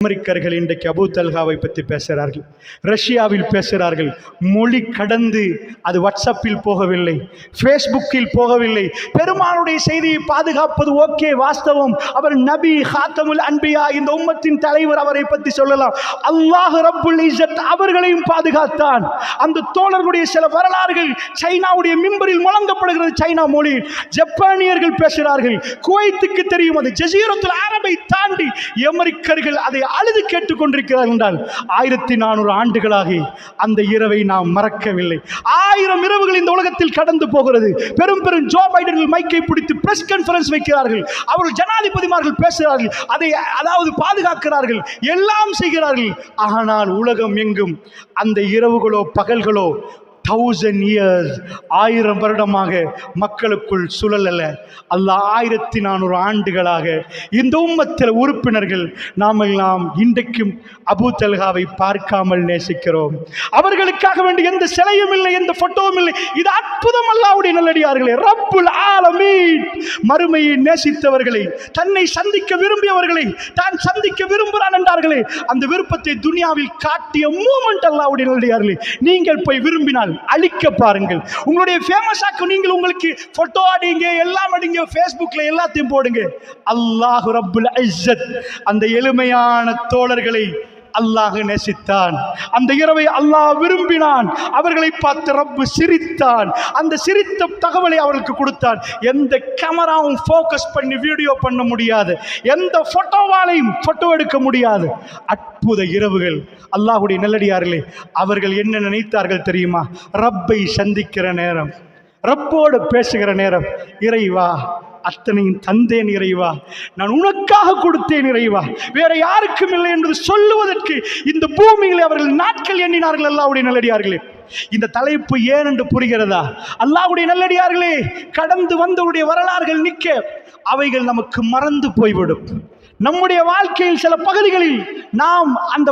அமெரிக்கர்கள் இன்றைக்கு அபூ தல்ஹாவை பற்றி பேசுகிறார்கள், ரஷ்யாவில் பேசுகிறார்கள். மொழி கடந்து அது வாட்ஸ்அப்பில் போகவில்லை, ஃபேஸ்புக்கில் போகவில்லை. பெருமானுடைய செய்தியை பாதுகாப்பது ஓகே, வாஸ்தவம். அவர் நபி, ஹாத்தமுல் அன்பியா, இந்த உம்மத்தின் தலைவர், அவரை பற்றி சொல்லலாம். அல்லாஹ் ரப்புல் இஸ்ஸத் அவர்களையும் பாதுகாத்தான். அந்த தோழர்களுடைய சில வரலாறுகள் சைனாவுடைய மிம்பரில் முழங்கப்படுகிறது, சைனா மொழியில். ஜப்பானியர்கள் பேசுகிறார்கள், குவைத்துக்கு தெரியும், அது ஜஸீரத்துல் அரபை தாண்டி அமெரிக்கர்கள் அதை அழுது கேட்டுக்கொண்டிருக்கிறார் என்றால் 1400 ஆண்டுகளாக அந்த இரவை நாம் மறக்கவில்லை. 1000 இரவுகள் இந்த உலகத்தில் கடந்து போகிறது. பெரும் பெரும் ஜோ பைடன்கள் மைக்கை பிடித்து பிரஸ் கான்ஃபரன்ஸ் வைக்கிறார்கள், அவர்கள் ஜனாதிபதிமார்கள் பேசுகிறார்கள், அதை பாதுகாக்கிறார்கள், எல்லாம் செய்கிறார்கள். ஆனால் உலகம் எங்கும் அந்த இரவுகளோ பகல்களோ 1000 years, 1000 வருடமாக மக்களுக்குள் சுழலல. அல்லாஹ் 1400 ஆண்டுகளாக இந்த உம்மத்தில் உறுப்பினர்கள் நாம் எல்லாம் இன்றைக்கும் அபூ தல்ஹாவை பார்க்காமல் நேசிக்கிறோம். அவர்களுக்காக வேண்டிய எந்த சிலையும் இல்லை, எந்த போட்டோவும் இல்லை. இது அற்புதம். அல்லாஹ்வுடைய நல்லடியார்களே, ரப்புல் ஆலமீன் மறுமையை நேசித்தவர்களை, தன்னை சந்திக்க விரும்பியவர்களை தான் சந்திக்க விரும்புகிறான் என்றார்களே, அந்த விருப்பத்தை துனியாவில் காட்டிய மூமெண்ட் அல்லாஹ்வுடைய நல்லடியார்களே. நீங்கள் போய் விரும்பினால் அழிக்க பாருங்கள். உங்களுடைய ஃபேமஸ் ஆக்கு நீங்கள் உங்களுக்கு போட்டோ அடிங்க, எல்லாம் அடிங்க, ஃபேஸ்புக்ல எல்லாத்தையும் போடுங்க. அல்லாஹ் ரப்புல் இஸ்ஸத் அந்த எளிமையான தோழர்களை அல்லாஹ் நேசித்தான். அந்த இரவை அல்லாஹ் விரும்பினான். அவர்களை பார்த்து ரப்பு சிரித்தான். அந்த சிரித்த தகவலை அவர்களுக்கு கொடுத்தான். எந்த கேமராவும் ஃபோக்கஸ் பண்ணி வீடியோ பண்ண முடியாது, எந்த போட்டோவாலையும் போட்டோ எடுக்க முடியாது. அற்புத இரவுகள். அல்லாஹ்வுடைய நல்லடியார்களே, அவர்கள் என்ன நினைத்தார்கள் தெரியுமா? ரப்பை சந்திக்கிற நேரம், ரப்போடு பேசுகிற நேரம், இறைவா அத்தனையும் தந்தேன் இறைவா, நான் உனக்காக கொடுத்தேன் இறைவா, வேற யாருக்கும் இல்லை என்பது சொல்லுவதற்கு இந்த பூமியில் அவர்கள் நாட்கள் எண்ணினார்கள். அல்லாஹ்வுடைய நல்லடியார்களே, இந்த தலைப்பு ஏன் என்று புரிகிறதா? அல்லாஹ்வுடைய நல்லடியார்களே, கடந்து வந்தவருடைய வரலாறுகள் நிற்க அவைகள் நமக்கு மறந்து போய்விடும். நம்முடைய வாழ்க்கையில் சில பகுதிகளில் நாம் அந்த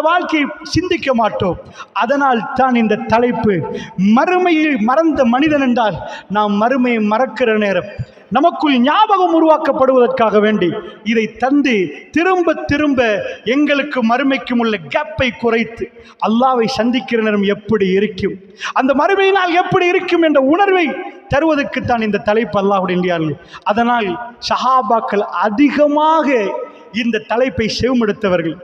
வாழ்க்கையை சிந்திக்க மாட்டோம். அதனால் தான் இந்த தலைப்பு. மறுமையில் மறந்த மனிதன் என்றால் நாம் மறுமையை மறக்கிற நேரம். நமக்குள் ஞாபகம் உருவாக்கப்படுவதற்காக வேண்டி இதை தந்து திரும்ப திரும்ப எங்களுக்கு மறுமைக்கும் உள்ள கேப்பை குறைத்து அல்லாஹ்வை சந்திக்கிற நேரம் எப்படி இருக்கும், அந்த மறுமையினால் எப்படி இருக்கும் என்ற உணர்வை தருவதற்குத்தான் இந்த தலைப்பு அல்லாஹ்வுடைய நல்லடியார்களே. அதனால் சஹாபாக்கள் அதிகமாக இந்த தலைப்பை செவிமடுத்தவர்கள்.